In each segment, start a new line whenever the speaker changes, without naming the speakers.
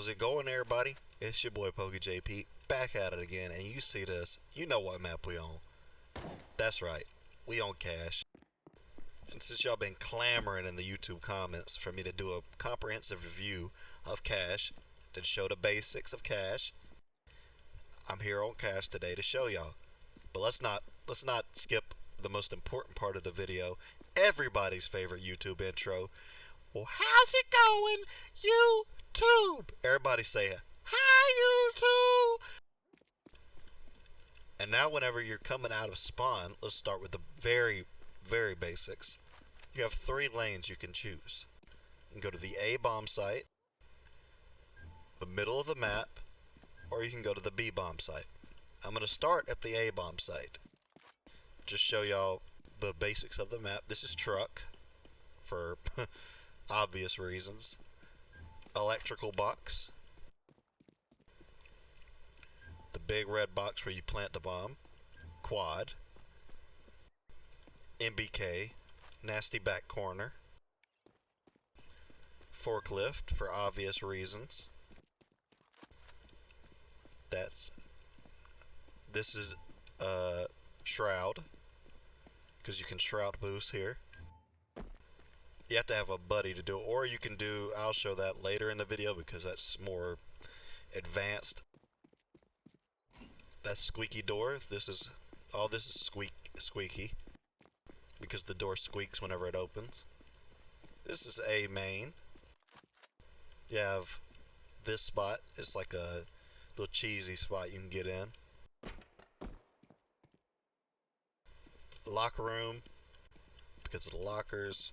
How's it going, everybody? It's your boy PokeJP back at it again, and you see this, you know what map we on. That's right, we on Cache. And since y'all been clamoring in the YouTube comments for me to do a comprehensive review of Cache, to show the basics of Cache, I'm here on Cache today to show y'all. But let's not skip the most important part of the video, everybody's favorite YouTube intro. Well, how's it going, YouTube? Everybody say, hi, YouTube! And now whenever you're coming out of spawn, let's start with the very, very basics. You have 3 lanes you can choose. You can go to the A bomb site, the middle of the map, or you can go to the B bomb site. I'm going to start at the A bomb site. Just show y'all the basics of the map. This is truck, for obvious reasons. Electrical box. The big red box where you plant the bomb. Quad. MBK. Nasty back corner. Forklift for obvious reasons. This is shroud, because you can shroud boost here. You have to have a buddy to do it, or you can do, I'll show that later in the video because that's more advanced. That's squeaky door. This is squeaky because the door squeaks whenever it opens. This is A main. You have this spot. It's like a little cheesy spot you can get in. Locker room, because of the lockers.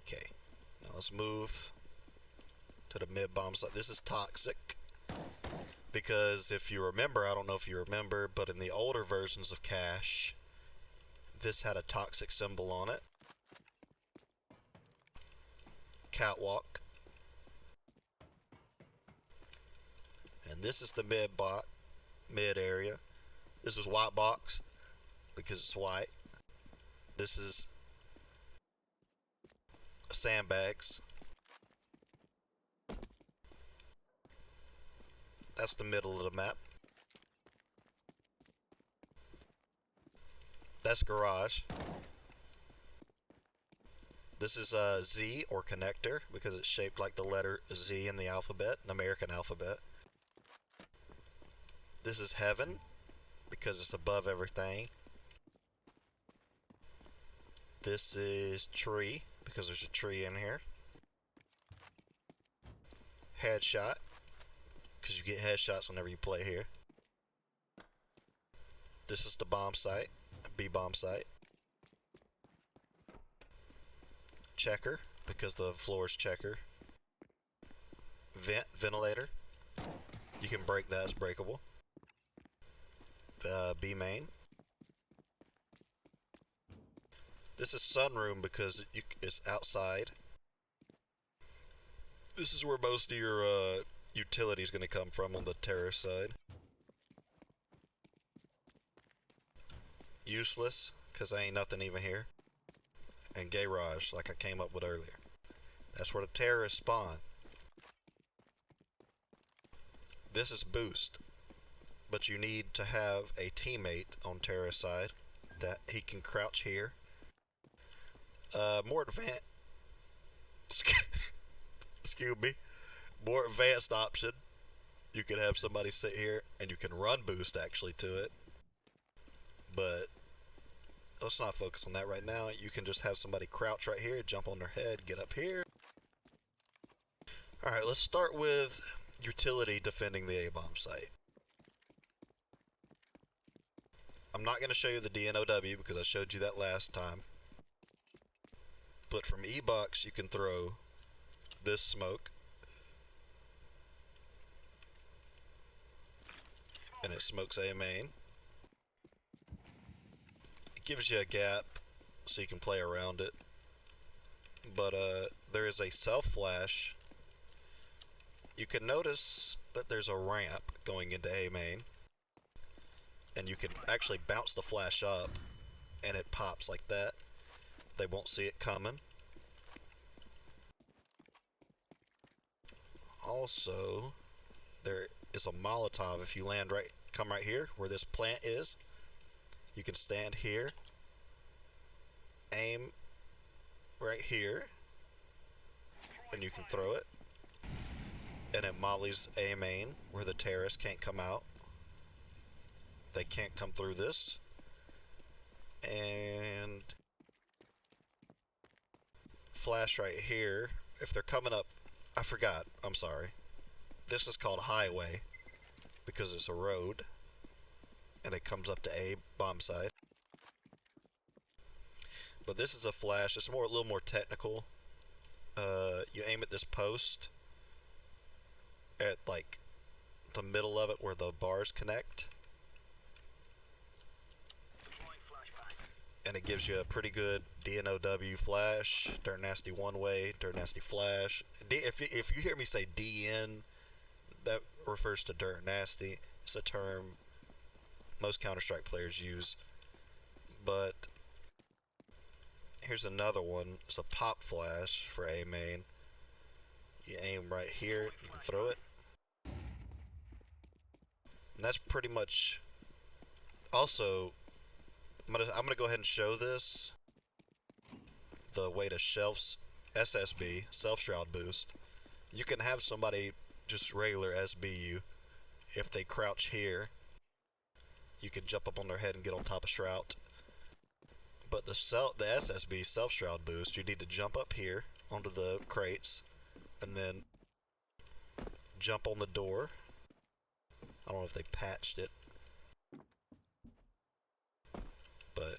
Okay, now let's move to the mid bomb site. This is toxic, because if you remember, I don't know if you remember, but in the older versions of Cache, this had a toxic symbol on it. Catwalk. And this is the mid area. This is white box, because it's white. This is sandbags. That's the middle of the map. That's garage. This is Z, or connector, because it's shaped like the letter Z in the alphabet, the American alphabet. This is heaven, because it's above everything. This is tree, because there's a tree in here. Headshot, because you get headshots whenever you play here. This is the bomb site, B bomb site. Checker, because the floor is checker. Ventilator. You can break that, it's breakable. B main. This is sunroom, because it's outside. This is where most of your utility is going to come from on the terrace side. Useless, because there ain't nothing even here. And garage, like I came up with earlier. That's where the terrorists spawn. This is boost, but you need to have a teammate on terrace side that he can crouch here. More advanced. Excuse me. More advanced option. You can have somebody sit here and you can run boost actually to it. But let's not focus on that right now. You can just have somebody crouch right here, jump on their head, get up here. Alright, let's start with utility defending the A-bomb site. I'm not going to show you the DNOW because I showed you that last time. But from E-box you can throw this smoke. And it smokes A main. It gives you a gap so you can play around it. But there is a self-flash. You can notice that there's a ramp going into A main. And you can actually bounce the flash up and it pops like that. They won't see it coming. Also, there is a Molotov. If you come right here where this plant is, you can stand here, aim right here, and you can throw it. And it mollies a main where the terrorists can't come out. They can't come through this. And flash right here. If they're coming up, I forgot. I'm sorry. This is called highway because it's a road, and it comes up to A bomb site. But this is a flash. It's a little more technical. You aim at this post at like the middle of it where the bars connect, and it gives you a pretty good DNOW flash, dirt nasty one way, dirt nasty flash. If you hear me say DN, that refers to dirt nasty. It's a term most Counter-Strike players use. But here's another one. It's a pop flash for A main. You aim right here, you can throw it. And that's pretty much. Also, I'm gonna go ahead and show this. The way to shelves SSB, self shroud boost. You can have somebody just regular SB you. If they crouch here, you can jump up on their head and get on top of shroud. But the SSB self shroud boost, you need to jump up here onto the crates and then jump on the door. I don't know if they patched it, but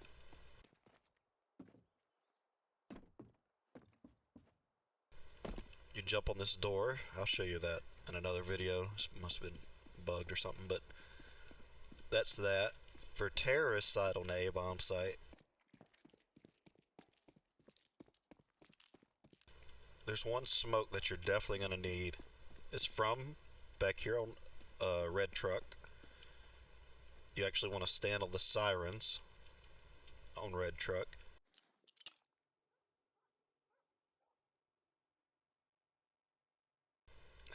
you jump on this door. I'll show you that in another video. This must have been bugged or something, but that's that. For terrorist side on the A-bomb site, there's one smoke that you're definitely going to need. It's from back here on red truck. You actually want to stand on the sirens on red truck.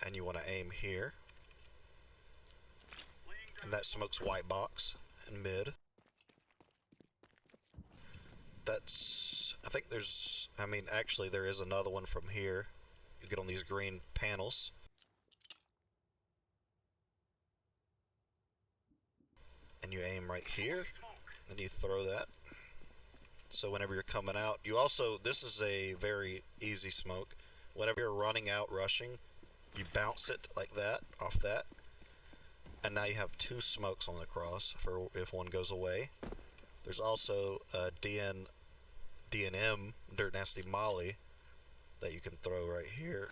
And you want to aim here. And that smoke's white box in mid. I think actually there is another one from here. You get on these green panels. And you aim right here. And you throw that. So whenever you're coming out, this is a very easy smoke. Whenever you're running out rushing, you bounce it like that, off that. And now you have two smokes on the cross for if one goes away. There's also a DNM, Dirt Nasty Molly, that you can throw right here.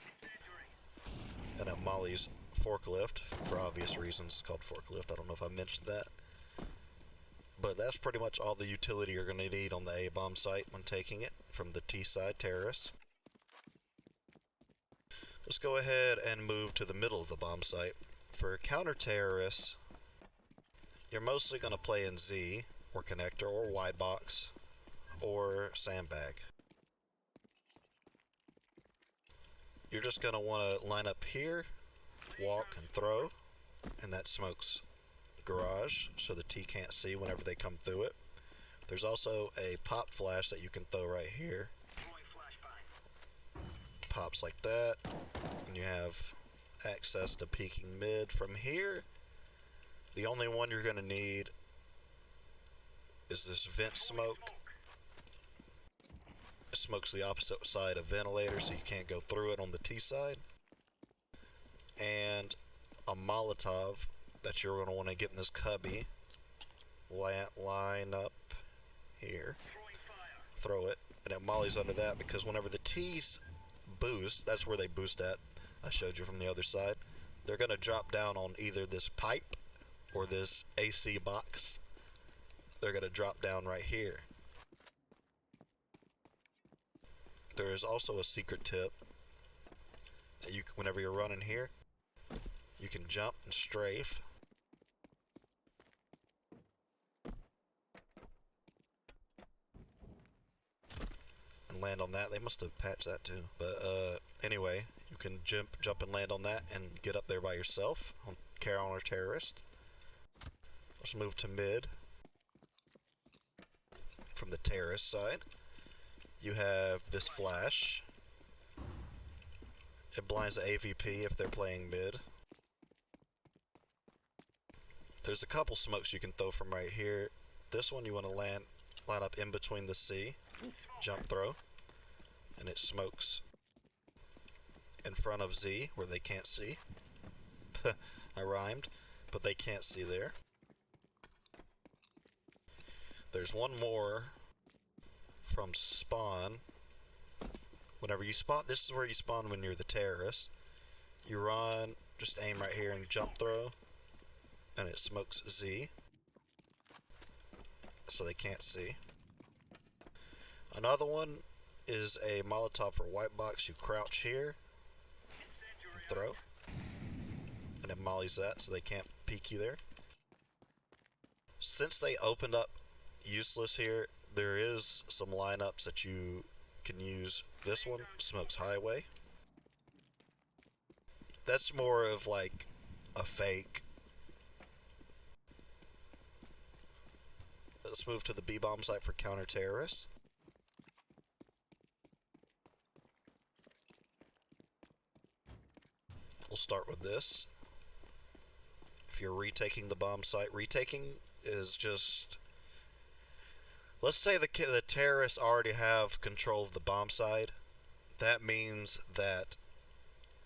And that Molly's forklift, for obvious reasons it's called forklift. I don't know if I mentioned that. But that's pretty much all the utility you're going to need on the A-bomb site when taking it from the T-side terrorists. Let's go ahead and move to the middle of the bomb site. For counter-terrorists, you're mostly going to play in Z, or connector, or wide box, or sandbag. You're just going to want to line up here, walk and throw, and that smokes garage, so the T can't see whenever they come through it. There's also a pop flash that you can throw right here. Pops like that, and you have access to peeking mid from here. The only one you're going to need is this vent smoke. It smokes the opposite side of ventilator, so you can't go through it on the T side. And a Molotov that you're going to want to get in this cubby. Line up here. Throw it. And it mollies under that because whenever the T's boost, that's where they boost at. I showed you from the other side. They're going to drop down on either this pipe or this AC box. They're going to drop down right here. There is also a secret tip. Whenever you're running here, you can jump and strafe. And land on that. They must have patched that too. But anyway, You can jump and land on that and get up there by yourself on counter terrorist. Let's move to mid. From the terrorist side, you have this flash. It blinds the AVP if they're playing mid. There's a couple smokes you can throw from right here. This one you want to line up in between the C, jump throw, and it smokes in front of Z where they can't see. I rhymed, but they can't see there. There's one more from spawn. Whenever you spawn, this is where you spawn when you're the terrorist. You run, just aim right here and jump throw, and it smokes Z, so they can't see. Another one is a Molotov for white box. You crouch here, and throw, and it mollies that so they can't peek you there. Since they opened up useless here, there is some lineups that you can use. This one smokes highway. That's more of like a fake. Let's move to the B-bomb site for counter-terrorists. We'll start with this. If you're retaking the bomb site, retaking is just... Let's say the terrorists already have control of the bomb site. That means that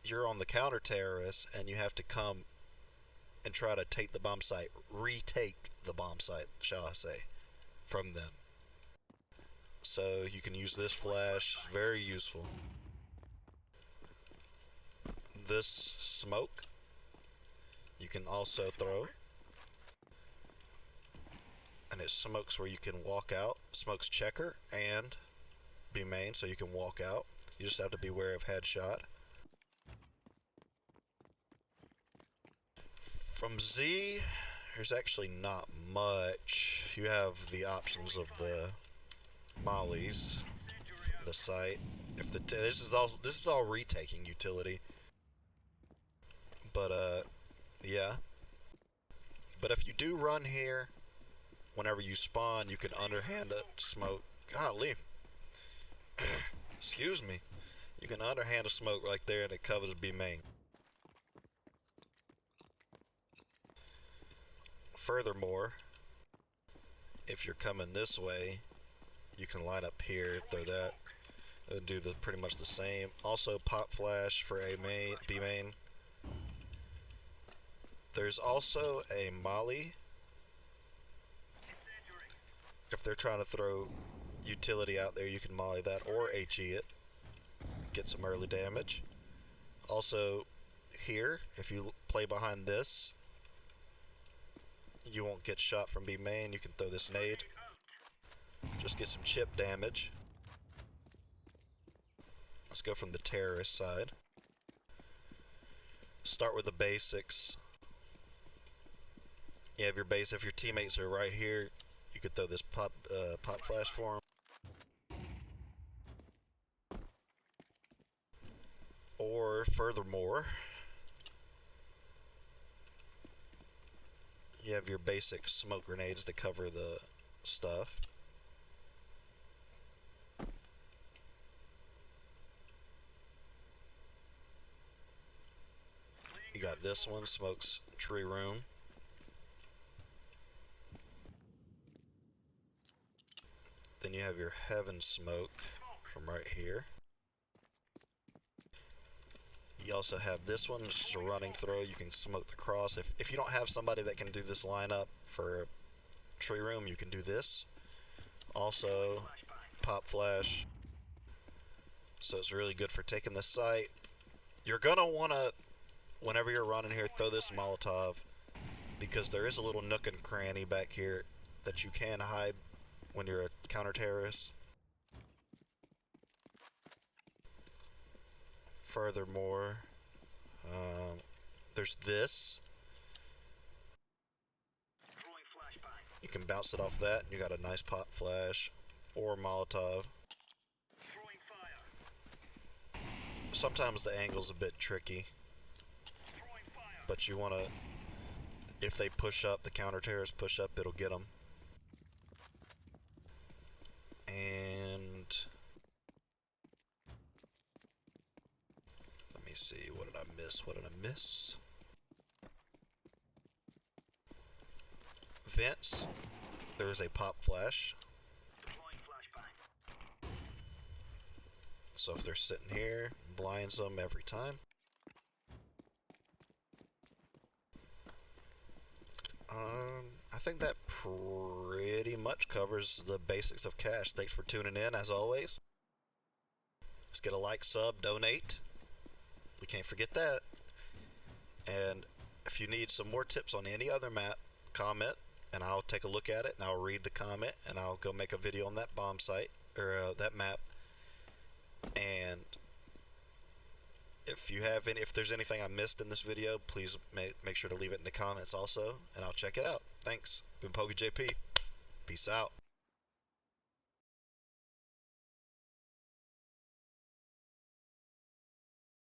you're on the counter-terrorist and you have to come and try to take the bomb site, retake the bomb site, shall I say, from them. So you can use this flash, very useful. This smoke, you can also throw. And it smokes where you can walk out. Smokes checker and B main, so you can walk out. You just have to be aware of headshot. From Z, there's actually not much. You have the options of the mollies, the site. If this is all retaking utility. But yeah. But if you do run here, whenever you spawn, you can underhand a smoke. Golly. Excuse me. You can underhand a smoke right there and it covers B main. Furthermore, if you're coming this way, you can line up here, throw that, and do pretty much the same. Also, pop flash for A main, B main. There's also a molly. If they're trying to throw utility out there, you can molly that or HE it. Get some early damage. Also, here, if you play behind this, you won't get shot from B main. You can throw this nade. Just get some chip damage. Let's go from the terrorist side. Start with the basics. You have your base. If your teammates are right here, you could throw this pop flash for them. Or furthermore, you have your basic smoke grenades to cover the stuff. You got this one, smokes tree room. Then you have your heaven smoke from right here. You also have this one, which is a running throw. You can smoke the cross. If you don't have somebody that can do this lineup for tree room, you can do this. Also, pop flash. So it's really good for taking the site. You're gonna wanna, whenever you're running here, throw this Molotov, because there is a little nook and cranny back here that you can hide when you're a counter-terrorist. Furthermore, there's this. You can bounce it off that, and you got a nice pop flash or Molotov. Sometimes the angle's a bit tricky, but you want to, if they push up, the counter terrorists push up, it'll get them. And let me see, what did I miss? What did I miss? Vents. There's a pop flash. So if they're sitting here, blinds them every time. I think that pretty much covers the basics of cash. Thanks for tuning in, as always. Let's get a like, sub, donate. We can't forget that. And if you need some more tips on any other map, comment, and I'll take a look at it, and I'll read the comment, and I'll go make a video on that bomb site, or that map. And if there's anything I missed in this video, please make sure to leave it in the comments also, and I'll check it out. Thanks. Been Pogi JP. Peace out.